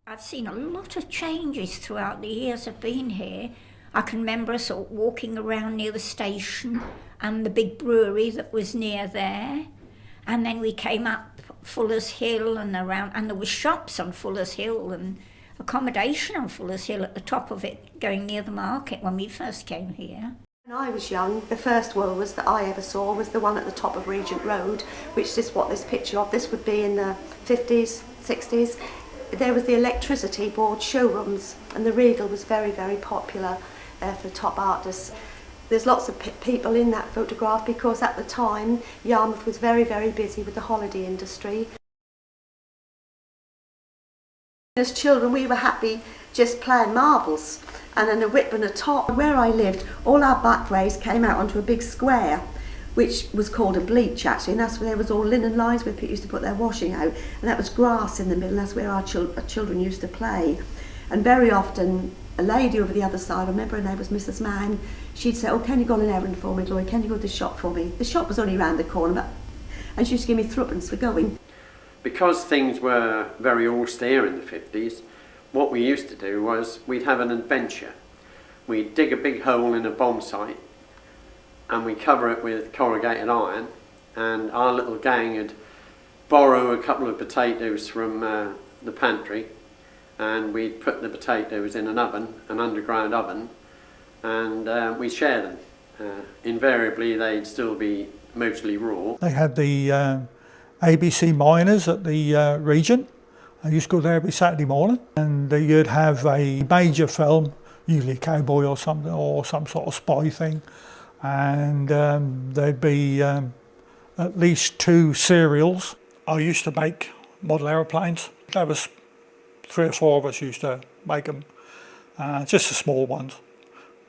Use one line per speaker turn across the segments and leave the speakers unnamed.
I've seen a lot of changes throughout the years I've been here. I can remember us all walking around near the station and the big brewery that was near there. And then we came up Fuller's Hill and around, and there were shops on Fuller's Hill and accommodation on Fuller's Hill at the top of it, going near the market when we first came here.
When I was young, the first Woolworths that I ever saw was the one at the top of Regent Road, which is what this picture of. This would be in the 50s, 60s. There was the electricity board showrooms, and the Regal was very, very popular for top artists. There's lots of people in that photograph because at the time Yarmouth was very, very busy with the holiday industry. As children we were happy just playing marbles and then a whip and a top. Where I lived, all our back ways came out onto a big square, which was called a bleach actually, and that's where there was all linen lines where people used to put their washing out, and that was grass in the middle. That's where our children used to play. And very often a lady over the other side, I remember her name was Mrs. Mann, she'd say, "Oh, can you go on an errand for me, Gloria? Can you go to the shop for me?" The shop was only round the corner, and she used to give me threepence for going.
Because things were very austere in the 50s, what we used to do was we'd have an adventure. We'd dig a big hole in a bomb site and we'd cover it with corrugated iron, and our little gang would borrow a couple of potatoes from the pantry, and we'd put the potatoes in an oven, an underground oven, and we'd share them. Invariably they'd still be mostly raw.
They had the ABC Miners at the Regent. I used to go there every Saturday morning, and you'd have a major film, usually a cowboy or something, or some sort of spy thing, and there'd be at least 2 serials. I used to make model aeroplanes. There was 3 or 4 of us used to make them, just the small ones,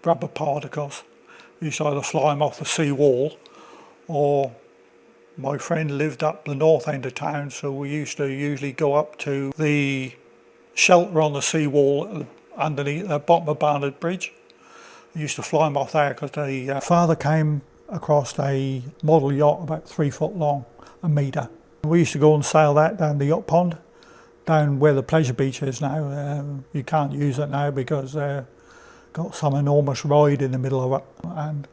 rubber particles. We used to either fly them off the sea wall, or my friend lived up the north end of town, so we used to usually go up to the shelter on the sea wall underneath the bottom of Barnard Bridge. We used to fly them off there because the father came across a model yacht about 3 foot long, a metre. We used to go and sail that down the yacht pond, down where the pleasure beach is now. You can't use it now because they've got some enormous ride in the middle of it, and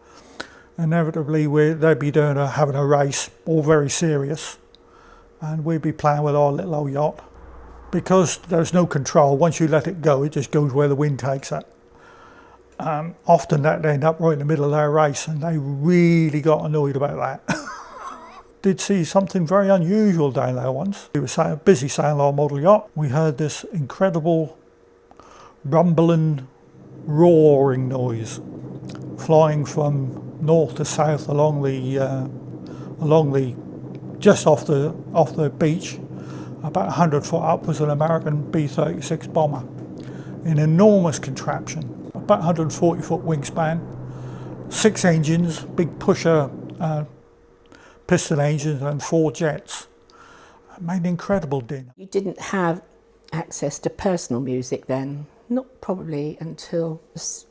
inevitably they'd be having a race, all very serious, and we'd be playing with our little old yacht. Because there's no control, once you let it go, it just goes where the wind takes it. Often that'd end up right in the middle of their race, and they really got annoyed about that. Did see something very unusual down there once. We were busy sailing our model yacht. We heard this incredible rumbling, roaring noise flying from north to south along the just off the beach. About 100 foot up was an American B-36 bomber, an enormous contraption, about 140 foot wingspan, 6 engines, big pusher piston engines, and 4 jets. It made an incredible din.
You didn't have access to personal music then, not probably until,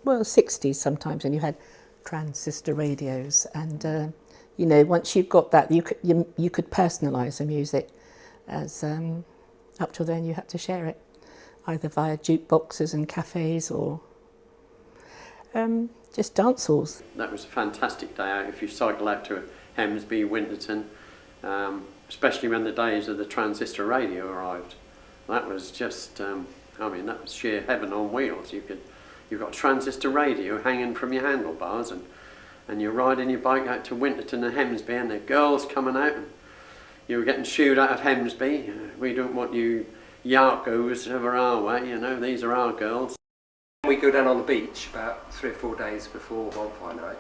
well, 60s sometimes, when you had transistor radios, and you know, once you got that, you could personalise the music. As up till then, you had to share it, either via jukeboxes and cafes or just dance halls.
That was a fantastic day out if you cycle out to Hemsby, Winterton, especially when the days of the transistor radio arrived. That was just, I mean, that was sheer heaven on wheels. You've got transistor radio hanging from your handlebars, and you're riding your bike out to Winterton and Hemsby, and the girls coming out, and you were getting shooed out of Hemsby. We don't want you Yarkos over our way, you know, these are our girls.
We go down on the beach about 3 or 4 days before bonfire night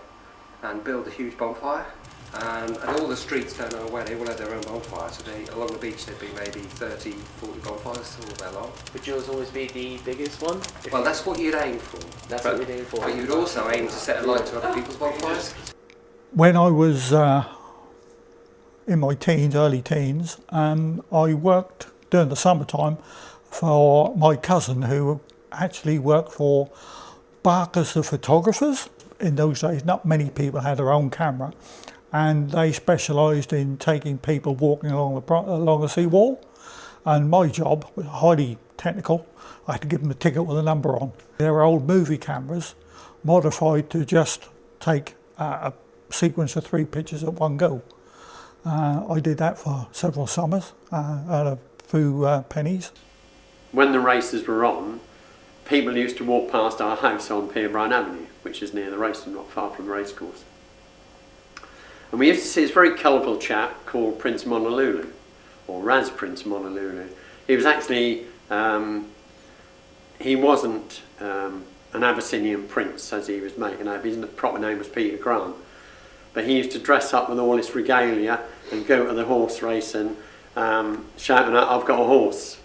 and build a huge bonfire, and all the streets down our way, they all have their own bonfires. So along the beach there'd be maybe 30, 40 bonfires all day long.
Would yours always be the biggest one?
Well, that's what you'd aim for.
That's what we'd aim for.
But you'd also aim to set a light to other people's bonfires.
When I was in my teens, early teens, I worked during the summertime for my cousin, who actually worked for Barker's the photographers. In those days, not many people had their own camera, and they specialised in taking people walking along the sea wall. And my job, highly technical. I had to give them a ticket with a number on. They were old movie cameras, modified to just take a sequence of 3 pictures at one go. I did that for several summers, and a few pennies.
When the races were on, people used to walk past our house on Pierbrine Avenue, which is near the race and not far from the racecourse. And we used to see this very colourful chap called Prince Monolulu, or Raz Prince Monolulu. He was actually, he wasn't an Abyssinian prince as he was making out. His proper name was Peter Grant. But he used to dress up with all this regalia and go to the horse race and shouting out, "I've got a horse,"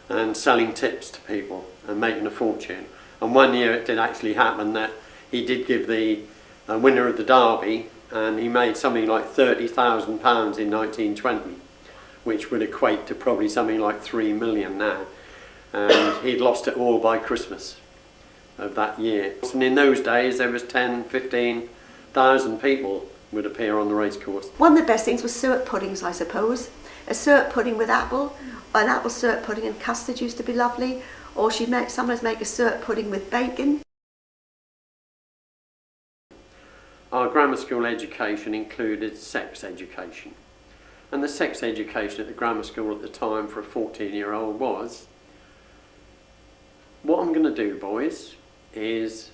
and selling tips to people and making a fortune. And one year it did actually happen that he did give the winner of the Derby, and he made something like £30,000 in 1920, which would equate to probably something like 3 million now. And he'd lost it all by Christmas of that year. And in those days there was 10, 15,000 people would appear on the racecourse.
One of the best things was syrup puddings, I suppose. A syrup pudding with apple, an apple syrup pudding and custard used to be lovely, or she'd sometimes make a syrup pudding with bacon.
Our grammar school education included sex education. And the sex education at the grammar school at the time for a 14-year-old was, what I'm going to do, boys, is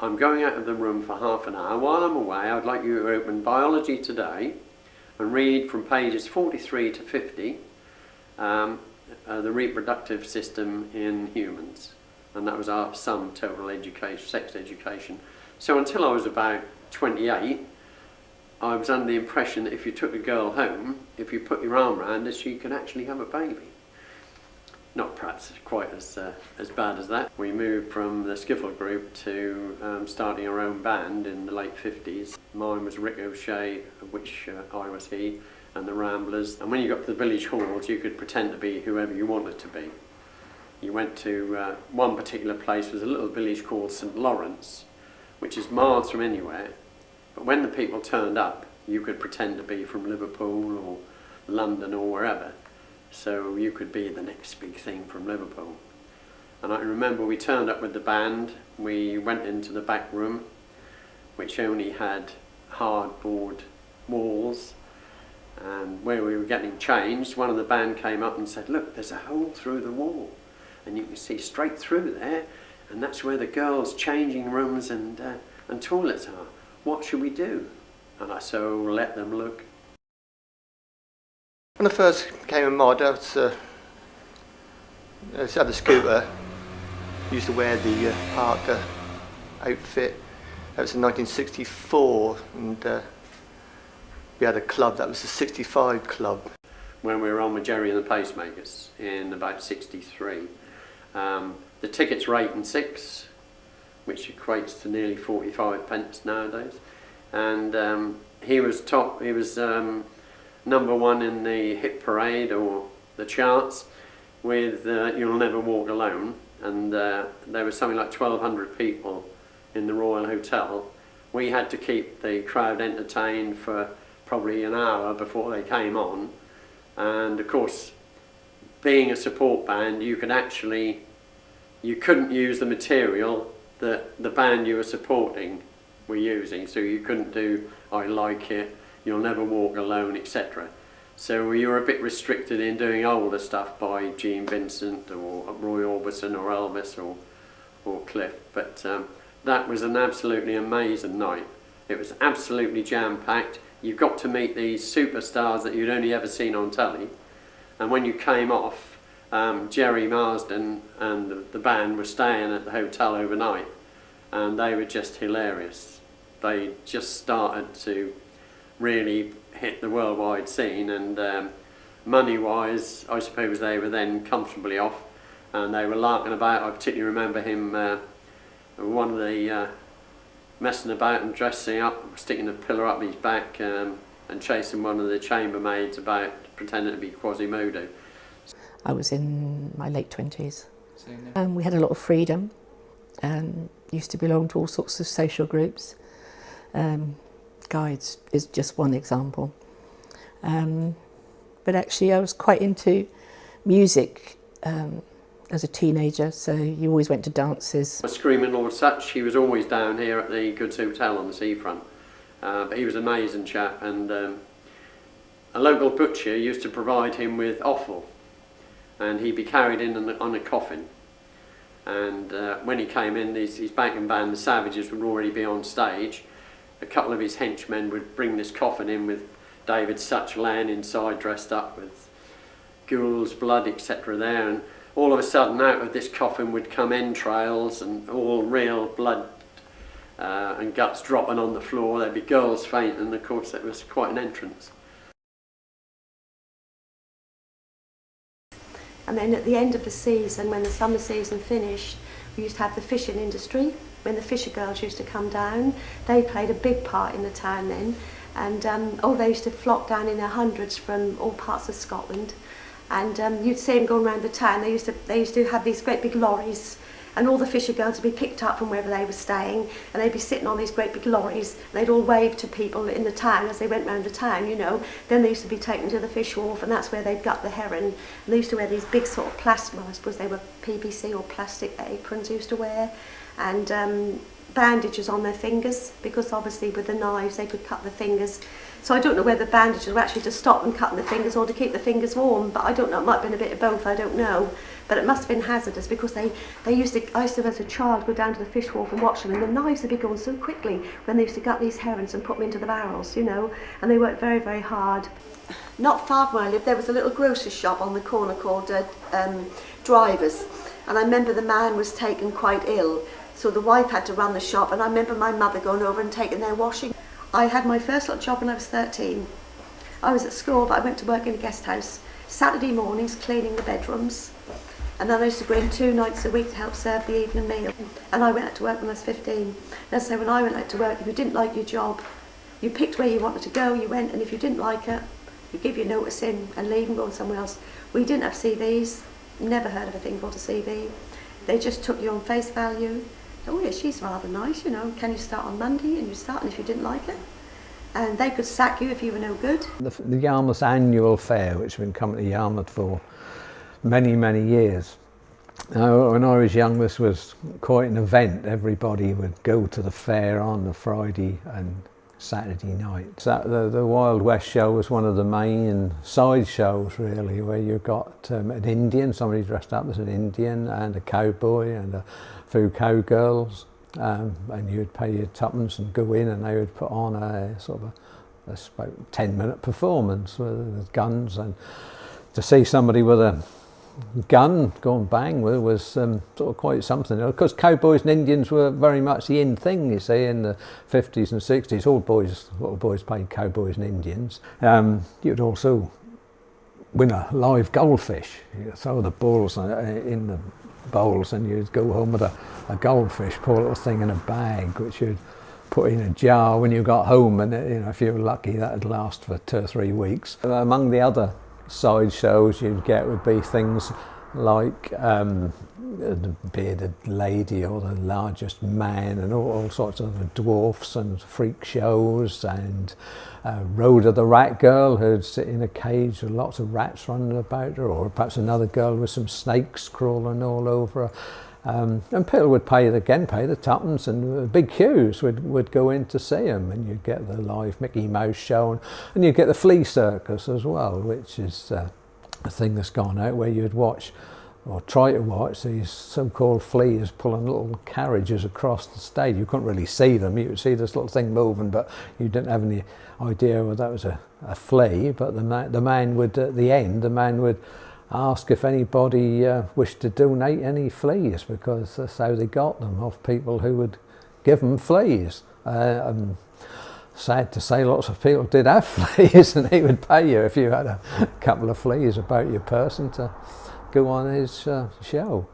I'm going out of the room for half an hour. While I'm away, I'd like you to open Biology Today and read from pages 43 to 50, the reproductive system in humans. And that was our sum total education, sex education. So until I was about 28, I was under the impression that if you took a girl home, if you put your arm around her, she could actually have a baby. Not perhaps quite as bad as that. We moved from the skiffle group to starting our own band in the late 50s. Mine was Rick O'Shea, of which I was he, and the Ramblers. And when you got to the village halls, you could pretend to be whoever you wanted to be. You went to one particular place, was a little village called St Lawrence, which is miles from anywhere. But when the people turned up, you could pretend to be from Liverpool or London or wherever. So you could be the next big thing from Liverpool. And I remember we turned up with the band, we went into the back room, which only had hardboard walls, and where we were getting changed, one of the band came up and said, "Look, there's a hole through the wall, and you can see straight through there, and that's where the girls' changing rooms and toilets are. What should we do?" And I so let them look.
When I first became a mod, I had a scooter. Used to wear the Parker outfit. That was in 1964, and we had a club. That was the 65 club.
When we were on with Jerry and the Pacemakers in about 63, the tickets were 8 and 6, which equates to nearly 45 pence nowadays. And he was top. He was number one in the hit parade or the charts with "You'll Never Walk Alone," and there was something like 1,200 people in the Royal Hotel. We had to keep the crowd entertained for probably an hour before they came on, and of course, being a support band, you couldn't use the material that the band you were supporting were using, so you couldn't do "I Like It," "You'll Never Walk Alone," etc. So you were a bit restricted in doing older stuff by Gene Vincent or Roy Orbison or Elvis or Cliff. But that was an absolutely amazing night. It was absolutely jam-packed. You got to meet these superstars that you'd only ever seen on telly. And when you came off, Jerry Marsden and the band were staying at the hotel overnight, and they were just hilarious. They just started to really hit the worldwide scene, and money-wise, I suppose they were then comfortably off, and they were larking about. I particularly remember him, one of the messing about and dressing up, sticking a pillar up his back, and chasing one of the chambermaids about, pretending to be Quasimodo.
I was in my late 20s. We had a lot of freedom, and used to belong to all sorts of social groups. Guides is just one example. But actually I was quite into music as a teenager, so you always went to dances.
My screaming-lord such, he was always down here at the Goods Hotel on the seafront. But he was an amazing chap, and a local butcher used to provide him with offal, and he'd be carried in on a coffin. And when he came in, his backing band, the Savages, would already be on stage. A couple of his henchmen would bring this coffin in with David Such laying inside, dressed up with ghouls, blood, etc. there, and all of a sudden out of this coffin would come entrails and all real blood and guts dropping on the floor. There'd be girls fainting, and of course it was quite an entrance.
And then at the end of the season, when the summer season finished, we used to have the fishing industry. When the fisher girls used to come down, they played a big part in the town then. And they used to flock down in their hundreds from all parts of Scotland. And you'd see them going around the town. They used to have these great big lorries, and all the fisher girls would be picked up from wherever they were staying, and they'd be sitting on these great big lorries, and they'd all wave to people in the town as they went round the town, you know. Then they used to be taken to the fish wharf, and that's where they'd gut the herring. And they used to wear these big sort of plastic, well, I suppose they were PVC or plastic aprons they used to wear, and bandages on their fingers, because obviously with the knives they could cut the fingers. So I don't know whether the bandages were actually to stop them cutting the fingers or to keep the fingers warm, but I don't know, it might have been a bit of both, I don't know. But it must have been hazardous, because they used to, I used to as a child go down to the fish wharf and watch them, and the knives would be going so quickly when they used to gut these herons and put them into the barrels, you know, and they worked very, very hard. Not far from where I lived, there was a little grocery shop on the corner called Drivers, and I remember the man was taken quite ill, so the wife had to run the shop, and I remember my mother going over and taking their washing. I had my first little job when I was 13. I was at school, but I went to work in a guest house. Saturday mornings, cleaning the bedrooms. And then I used to go in 2 nights a week to help serve the evening meal. And I went out to work when I was 15. And so when I went out to work, if you didn't like your job, you picked where you wanted to go, you went, and if you didn't like it, you give your notice in and leave and go somewhere else. We didn't have CVs, never heard of a thing called a CV. They just took you on face value. Oh yeah, she's rather nice, you know, can you start on Monday? And you start, and if you didn't like it, and they could sack you if you were no good.
The Yarmouth annual fair, which has been coming to Yarmouth for many, many years. Now, when I was young, this was quite an event. Everybody would go to the fair on the Friday and Saturday night. So the Wild West show was one of the main side shows, really, where you got an Indian, somebody dressed up as an Indian, and a cowboy and a few cowgirls, and you'd pay your tuppence and go in, and they would put on a sort of a 10-minute performance with guns, and to see somebody with a gun going bang was sort of quite something. Of course, cowboys and Indians were very much the in thing, you see, in the 50s and 60s. Little boys played cowboys and Indians. You'd also win a live goldfish. You'd throw the balls in the bowls, and you'd go home with a goldfish, poor little thing in a bag, which you'd put in a jar when you got home, and you know, if you were lucky, that'd last for 2 or 3 weeks. Among the other side shows you'd get would be things like the bearded lady or the largest man, and all sorts of dwarfs and freak shows, and Rhoda the rat girl who'd sit in a cage with lots of rats running about her, or perhaps another girl with some snakes crawling all over her. And people would pay the tuppence, and big queues would go in to see them, and you'd get the live Mickey Mouse show, and you'd get the flea circus as well, which is a thing that's gone out, where you'd watch or try to watch these so-called fleas pulling little carriages across the stage. You couldn't really see them, you would see this little thing moving, but you didn't have any idea whether that was a flea. But the man would, at the end, the man would ask if anybody wished to donate any fleas, because that's how they got them, off people who would give them fleas. Sad to say, lots of people did have fleas, and he would pay you if you had a couple of fleas about your person to go on his show.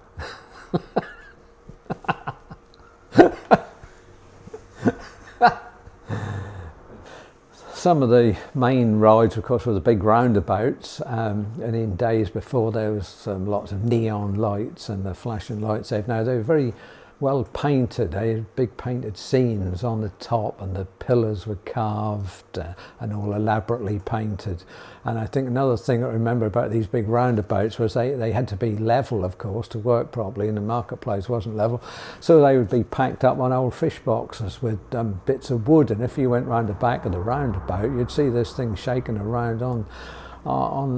Some of the main rides, of course, were the big roundabouts, and in days before there was lots of neon lights and the flashing lights. Now they're very well painted. They had big painted scenes on the top, and the pillars were carved and all elaborately painted. And I think another thing I remember about these big roundabouts was they had to be level, of course, to work properly, and the marketplace wasn't level. So they would be packed up on old fish boxes with bits of wood, and if you went round the back of the roundabout, you'd see this thing shaking around on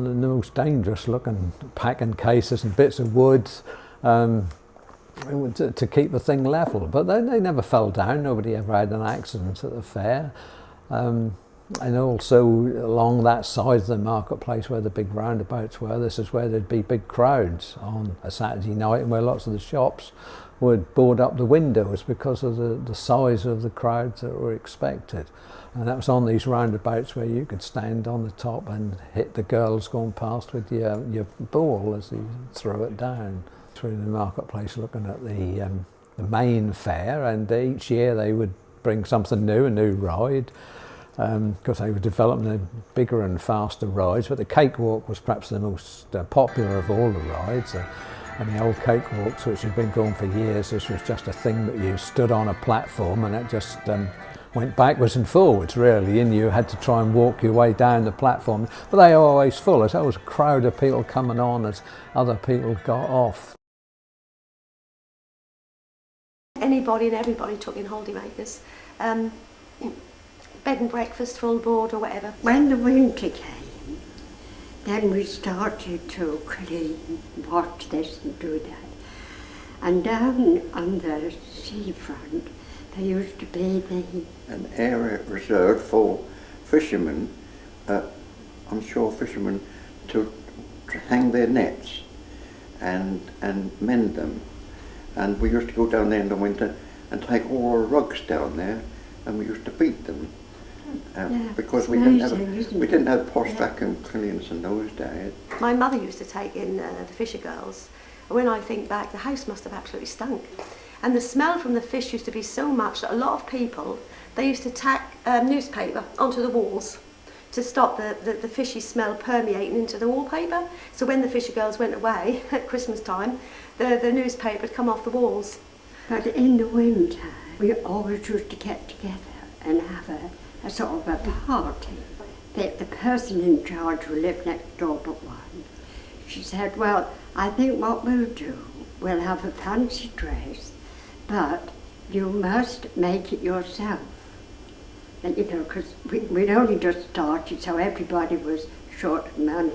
the most dangerous looking packing cases and bits of wood. To keep the thing level, but they never fell down. Nobody ever had an accident at the fair. And also along that side of the marketplace where the big roundabouts were, this is where there'd be big crowds on a Saturday night, and where lots of the shops would board up the windows because of the size of the crowds that were expected. And that was on these roundabouts where you could stand on the top and hit the girls going past with your ball as you threw it down. Through the marketplace looking at the main fair, and each year they would bring something new, a new ride, because they were developing the bigger and faster rides, but the cakewalk was perhaps the most popular of all the rides. And the old cakewalks, which had been going for years, this was just a thing that you stood on a platform and it just went backwards and forwards really, and you had to try and walk your way down the platform, but they were always full. There's always a crowd of people coming on as other people got off.
Anybody and everybody took in holidaymakers. Bed and breakfast, full board or whatever.
When the winter came, then we started to clean, wash this and do that. And down on the seafront, there used to be
an area reserved for fishermen, I'm sure fishermen, to hang their nets and mend them. And we used to go down there in the winter and take all our rugs down there, and we used to beat them. Because we didn't have posh vacuum cleaners in those days.
My mother used to take in the fisher girls. And when I think back, the house must have absolutely stunk. And the smell from the fish used to be so much that a lot of people, they used to tack newspaper onto the walls to stop the fishy smell permeating into the wallpaper. So when the fisher girls went away at Christmas time, the newspaper would come off the walls.
But in the winter, we always used to get together and have a sort of a party. The person in charge who lived next door but one, she said, well, I think what we'll do, we'll have a fancy dress, but you must make it yourself. And, you know, because we'd only just started, so everybody was short of money.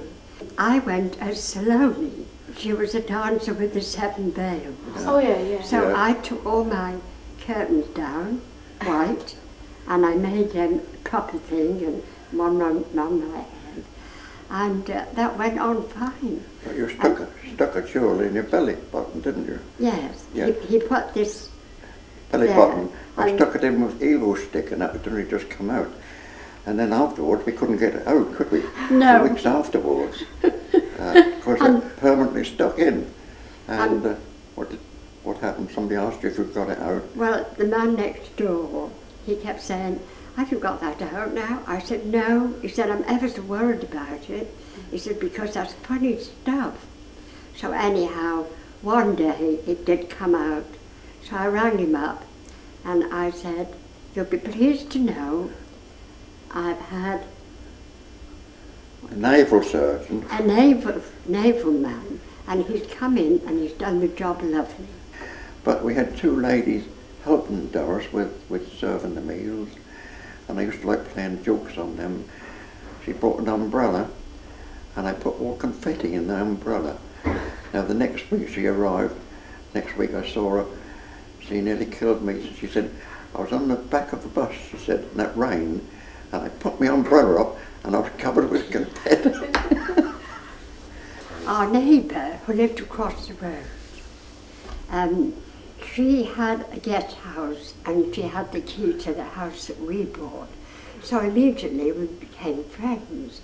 I went as Salome. She was a dancer with the 7 veils.
Oh, yeah.
So I took all my curtains down, white, and I made them a proper thing, and one round my head. And that went on fine.
But you stuck a jewel in your belly button, didn't you?
Yes.
Yeah.
He put this
belly
there,
button. I stuck it in with eagle stick, and that would only just come out. And then afterwards, we couldn't get it out, could we?
No.
2 weeks afterwards. Because it permanently stuck in. And what happened? Somebody asked you if you got it out.
Well, the man next door, he kept saying, have you got that out now? I said, no. He said, I'm ever so worried about it. He said, because that's funny stuff. So anyhow, one day it did come out. So I rang him up and I said, you'll be pleased to know I've had
a naval surgeon.
A naval man, and he's come in and he's done the job lovely.
But we had 2 ladies helping Doris with serving the meals, and I used to like playing jokes on them. She brought an umbrella, and I put all confetti in the umbrella. Now the next week she arrived, next week I saw her, she nearly killed me. She said, I was on the back of the bus, she said, in that rain, and I put my umbrella up, and I was covered with confetti.
Our neighbour, who lived across the road, she had a guest house and she had the key to the house that we bought. So immediately we became friends,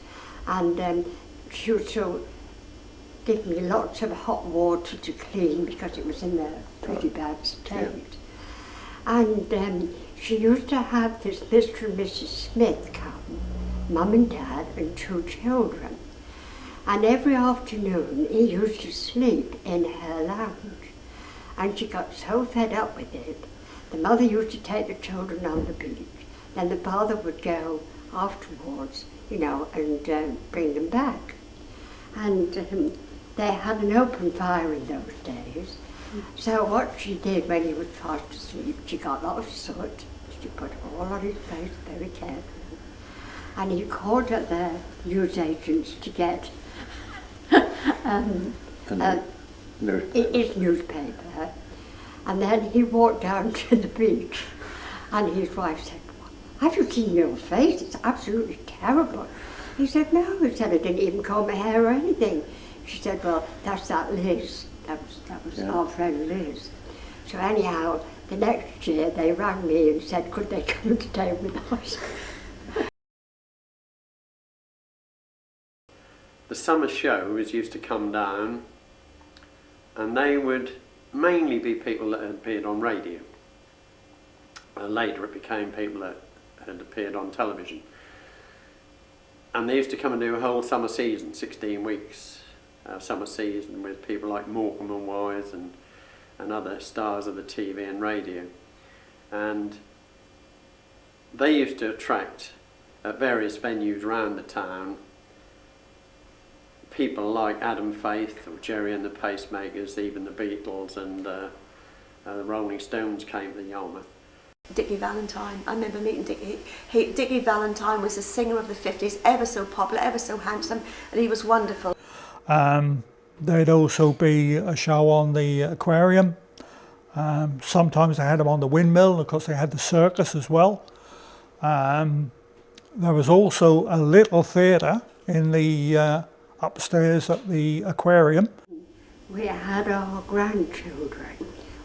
and she used to give me lots of hot water to clean because it was in a pretty bad state. And she used to have this Mr. and Mrs. Smith come, Mum and Dad and 2 children. And every afternoon he used to sleep in her lounge. And she got so fed up with it, the mother used to take the children on the beach. Then the father would go afterwards, you know, and bring them back. And they had an open fire in those days. So what she did when he was fast asleep, she got a lot of soot. She put it all on his face very carefully. And he called up the newsagents to get his newspaper. And then he walked down to the beach, and his wife said, "Have you seen your face? It's absolutely terrible." He said, "No," he said, "I didn't even comb my hair or anything." She said, "Well, that's that Liz. That was our friend Liz." So anyhow, the next year they rang me and said, could they come and stay with us?
The summer shows used to come down, and they would mainly be people that had appeared on radio. Later it became people that had appeared on television. And they used to come and do a whole summer season, 16 weeks summer season, with people like Morecambe and Wise and other stars of the TV and radio. And they used to attract at various venues around the town people like Adam Faith or Jerry and the Pacemakers, even the Beatles and the Rolling Stones came to Yarmouth.
Dickie Valentine. I remember meeting Dickie. Dickie Valentine was a singer of the 50s, ever so popular, ever so handsome, and he was wonderful.
There'd also be a show on the aquarium. Sometimes they had them on the windmill because they had the circus as well. There was also a little theatre in the upstairs at the aquarium.
We had our grandchildren.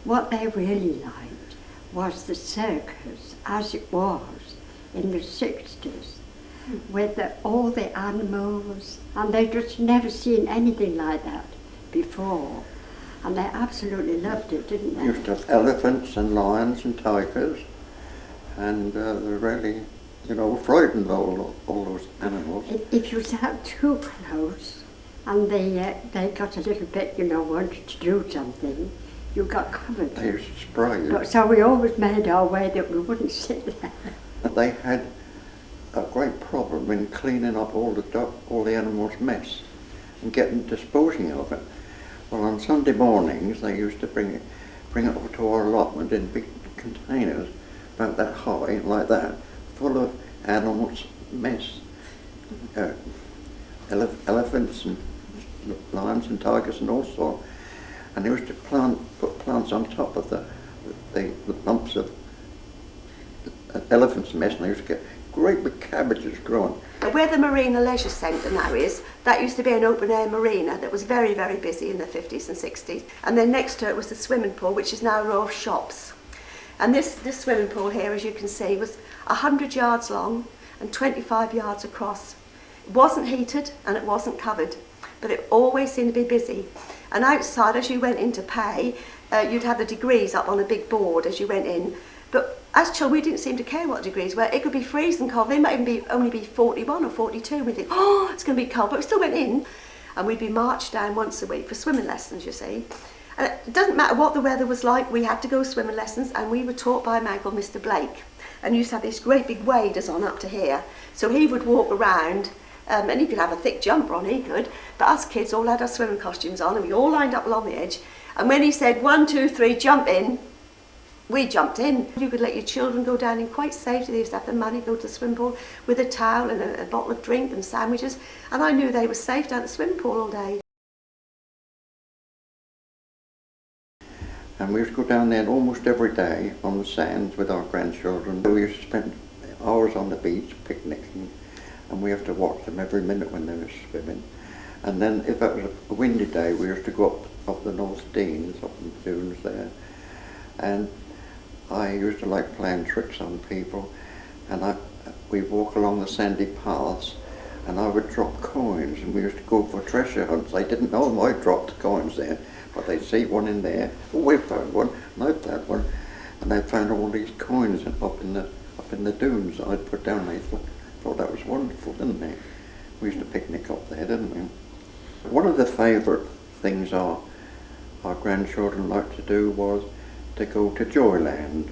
What they really liked was the circus as it was in the 60s, with all the animals, and they just never seen anything like that before, and they absolutely loved it, didn't they?
Used to have elephants and lions and tigers, and they really, you know, frightened all those animals.
If you sat too close and they got a little bit, you know, wanted to do something, you got covered.
They used to spray you.
So we always made our way that we wouldn't sit there.
They had a great problem in cleaning up all the animals' mess and disposing of it. Well, on Sunday mornings they used to bring it over to our allotment in big containers about that high, like that, full of animals' mess, elephants and lions and tigers and all sorts. And they used to put plants on top of the lumps of elephant's mess, and they used to get great big cabbages growing.
Where the Marina Leisure Centre now is, that used to be an open-air marina that was very, very busy in the 50s and 60s. And then next to it was the swimming pool, which is now a row of shops. And this swimming pool here, as you can see, was 100 yards long and 25 yards across. It wasn't heated and it wasn't covered, but it always seemed to be busy. And outside, as you went in to pay, you'd have the degrees up on a big board as you went in. But as children, we didn't seem to care what degrees were. It could be freezing cold. They might even only be 41 or 42. We think, oh, it's going to be cold. But we still went in, and we'd be marched down once a week for swimming lessons, you see. And it doesn't matter what the weather was like, we had to go swimming lessons, and we were taught by a man called Mr. Blake. And he used to have these great big waders on up to here. So he would walk around, and he could have a thick jumper on, he could. But us kids all had our swimming costumes on, and we all lined up along the edge. And when he said, 1, 2, 3, jump in, we jumped in. You could let your children go down in quite safely. They used to have the money, go to the swimming pool with a towel and a bottle of drink and sandwiches. And I knew they were safe down at the swimming pool all day.
And we used to go down there almost every day on the sands with our grandchildren. We used to spend hours on the beach picnicking, and we have to watch them every minute when they were swimming. And then if it was a windy day, we used to go up the North Deans, up in the dunes there. And I used to like playing tricks on people, and we'd walk along the sandy paths, and I would drop coins, and we used to go for treasure hunts. They didn't know I dropped coins there, but they'd see one in there. Oh, we found one, and I found one, and they found all these coins up in the dunes. I'd put down. They thought that was wonderful, didn't they? We used to picnic up there, didn't we? One of the favourite things are our grandchildren like to do was to go to Joyland.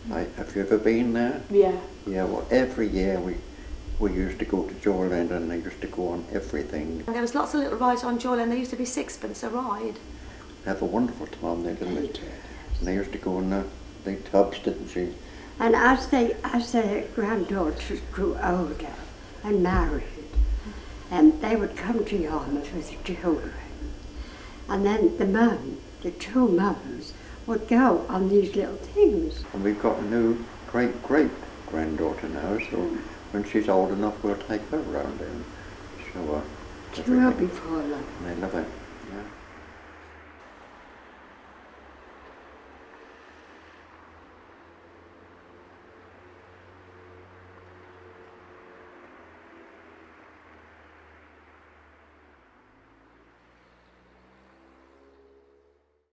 Have you ever been there?
Yeah.
Yeah, well, every year we used to go to Joyland, and they used to go on everything.
And there was lots of little rides on Joyland. They used to be sixpence a ride.
They had a wonderful time there, didn't they? And they used to go in the big tubs, didn't she?
And as their granddaughters grew older and married, they would come to Yarmouth with the children. And then the two mums, would go on these little things.
And we've got a new great-great-granddaughter now, so when she's old enough, we'll take her around there. So,
She will be for long.
they love it, yeah.